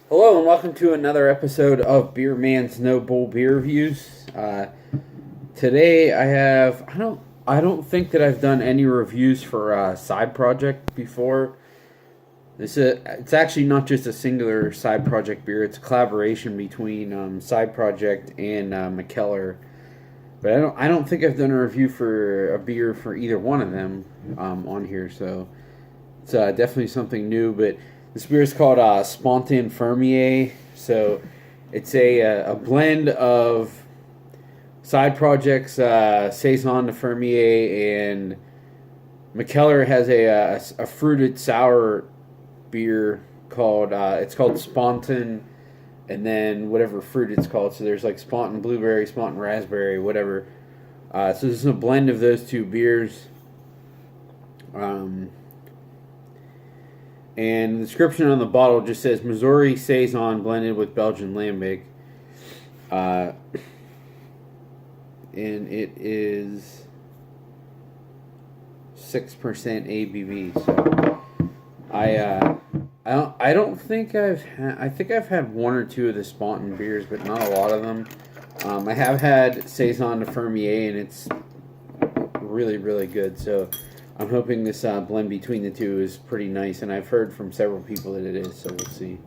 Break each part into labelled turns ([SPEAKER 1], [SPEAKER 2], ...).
[SPEAKER 1] Hello and welcome to another episode of Beer Man's No Bull Beer Reviews. Today I don't think that I've done any reviews for Side Project before. It's actually not just a singular Side Project beer; it's a collaboration between Side Project and Mikkeller. But I don't think I've done a review for a beer for either one of them on here, so it's definitely something new. But this beer is called Spontanfermier. So it's a blend of side projects, Saison de Fermier, and Mikkeller has a fruited sour beer called it's called Spontan, and then whatever fruit it's called. So there's like Spontan blueberry, Spontan raspberry, whatever. So this is a blend of those two beers. And the description on the bottle just says Missouri Saison blended with Belgian Lambic. And it is 6% ABV. So I don't think I think I've had one or two of the Spontan beers, but not a lot of them. I have had Saison de Fermier, and it's really, really good. So I'm hoping this blend between the two is pretty nice, and I've heard from several people that it is, so we'll see.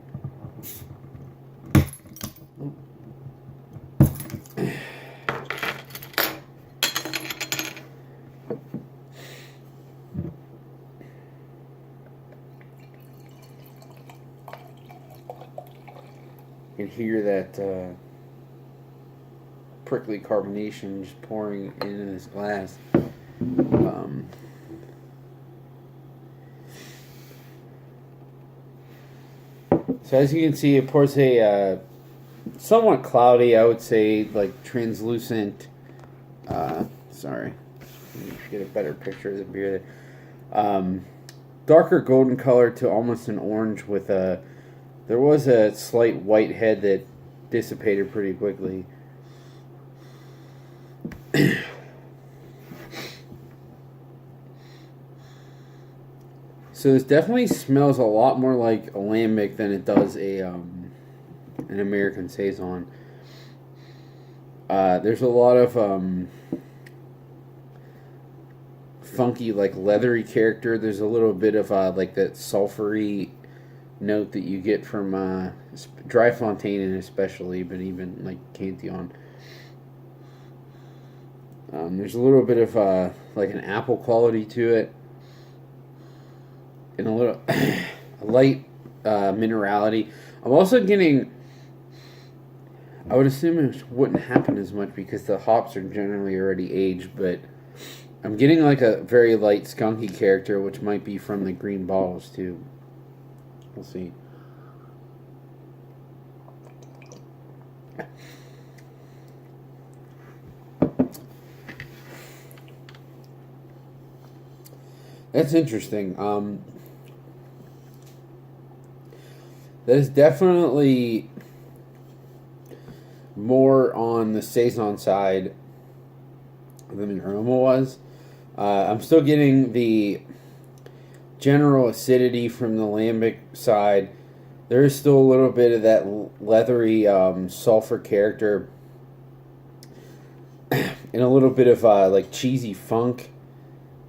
[SPEAKER 1] You can hear that prickly carbonation just pouring into this glass. So as you can see, it pours a somewhat cloudy, I would say, like translucent. Sorry, let me get a better picture of the beer. Darker golden color to almost an orange with a. There was a slight white head that dissipated pretty quickly. So this definitely smells a lot more like a Lambic than it does an American Saison. There's a lot of funky, like leathery character. There's a little bit of like that sulfury note that you get from Dry Fontaine, especially, but even like Cantillon. There's a little bit of like an apple quality to it. And a little a light minerality. I'm also getting. I would assume it wouldn't happen as much because the hops are generally already aged, but I'm getting like a very light skunky character, which might be from the green bottles too. We'll see. That's interesting. That is definitely more on the Saison side than the aroma was. I'm still getting the general acidity from the Lambic side. There is still a little bit of that leathery sulfur character and a little bit of like cheesy funk,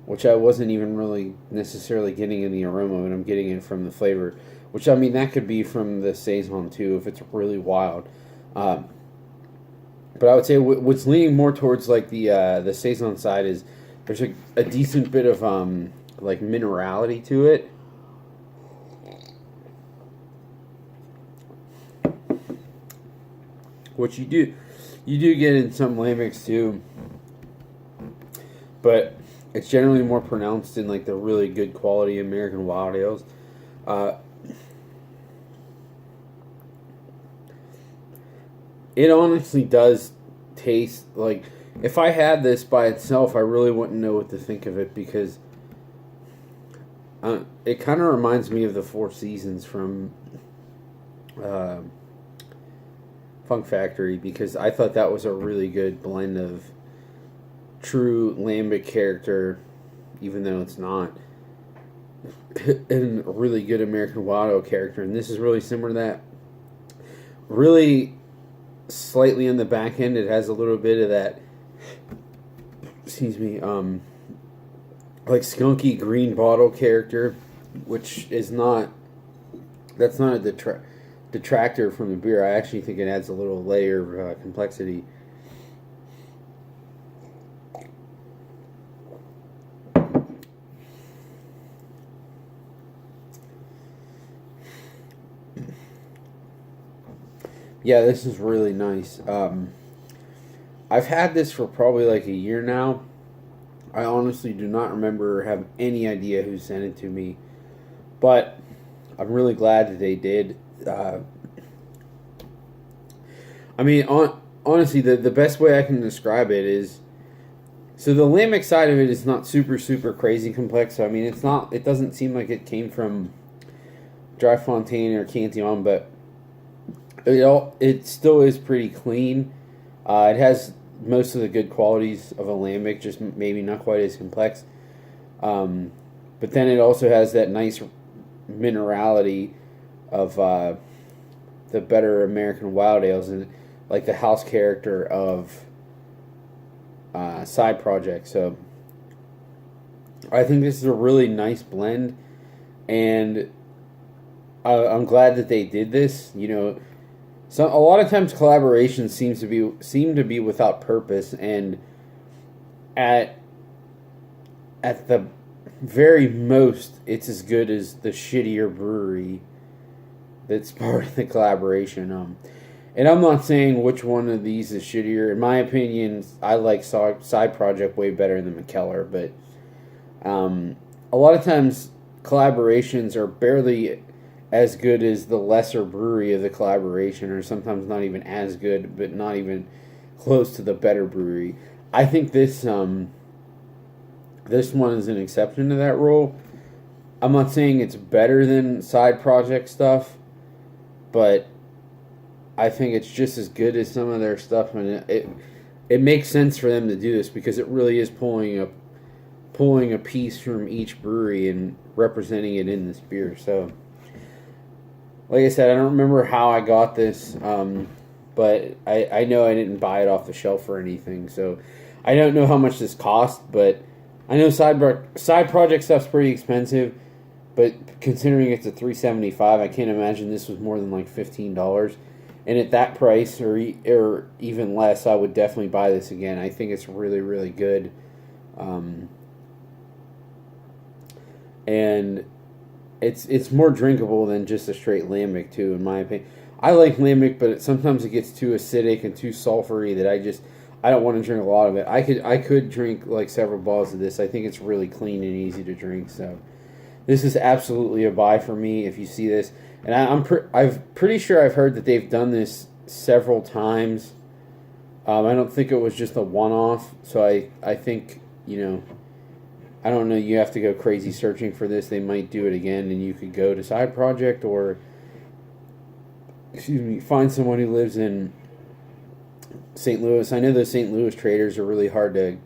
[SPEAKER 1] which I wasn't even really necessarily getting in the aroma, but I'm getting it from the flavor. Which, I mean, that could be from the Saison too if it's really wild. But I would say what's leaning more towards like the Saison side is there's a decent bit of like minerality to it. Which you do get in some Lambics too. But it's generally more pronounced in like the really good quality American wild ales. It honestly does taste like, if I had this by itself, I really wouldn't know what to think of it because it kind of reminds me of the Four Seasons from Funk Factory, because I thought that was a really good blend of true Lambic character, even though it's not, and a really good American Wild Ale character, and this is really similar to that. really slightly on the back end, it has a little bit of that, excuse me, like skunky green bottle character, which is not, that's not a detractor from the beer. I actually think it adds a little layer of complexity. Yeah, this is really nice. I've had this for probably like a year now. I honestly do not remember or have any idea who sent it to me, but I'm really glad that they did. I mean, honestly, the best way I can describe it is, so the lambic side of it is not super crazy complex. So I mean, it's not. It doesn't seem like it came from Dry Fontaine or Cantillon, but it still is pretty clean. It has most of the good qualities of a lambic, just maybe not quite as complex. But then it also has that nice minerality of the better American wild ales, and like the house character of Side Project. So I think this is a really nice blend, and I'm glad that they did this. You know, so a lot of times collaborations seem to be without purpose, and at the very most, it's as good as the shittier brewery that's part of the collaboration. And I'm not saying which one of these is shittier. In my opinion, I like Side Project way better than Mikkeller, but a lot of times collaborations are barely as good as the lesser brewery of the collaboration, or sometimes not even as good, but not even close to the better brewery. I think this one is an exception to that rule. I'm not saying it's better than Side Project stuff, but I think it's just as good as some of their stuff, and it makes sense for them to do this because it really is pulling a piece from each brewery and representing it in this beer. So, like I said, I don't remember how I got this, but I know I didn't buy it off the shelf or anything. So I don't know how much this cost, but I know Side Project stuff's pretty expensive. But considering it's a $3.75, I can't imagine this was more than like $15. And at that price, or even less, I would definitely buy this again. I think it's really good. And it's more drinkable than just a straight lambic too, in my opinion. I like lambic, but sometimes it gets too acidic and too sulfury that I don't want to drink a lot of it. I could drink like several bottles of this. I think it's really clean and easy to drink. So this is absolutely a buy for me if you see this. And I'm pretty sure I've heard that they've done this several times. I don't think it was just a one-off. So I think, I don't know, you have to go crazy searching for this. They might do it again, and you could go to Side Project or, find someone who lives in St. Louis. I know those St. Louis traders are really hard to,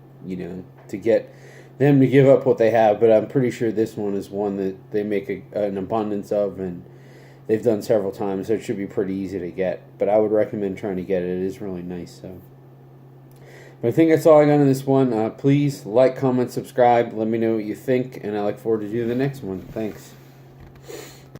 [SPEAKER 1] to get them to give up what they have, but I'm pretty sure this one is one that they make an abundance of, and they've done several times, so it should be pretty easy to get. But I would recommend trying to get it. It is really nice. So, but I think that's all I got on this one. Please like, comment, subscribe. Let me know what you think, and I look forward to doing the next one. Thanks.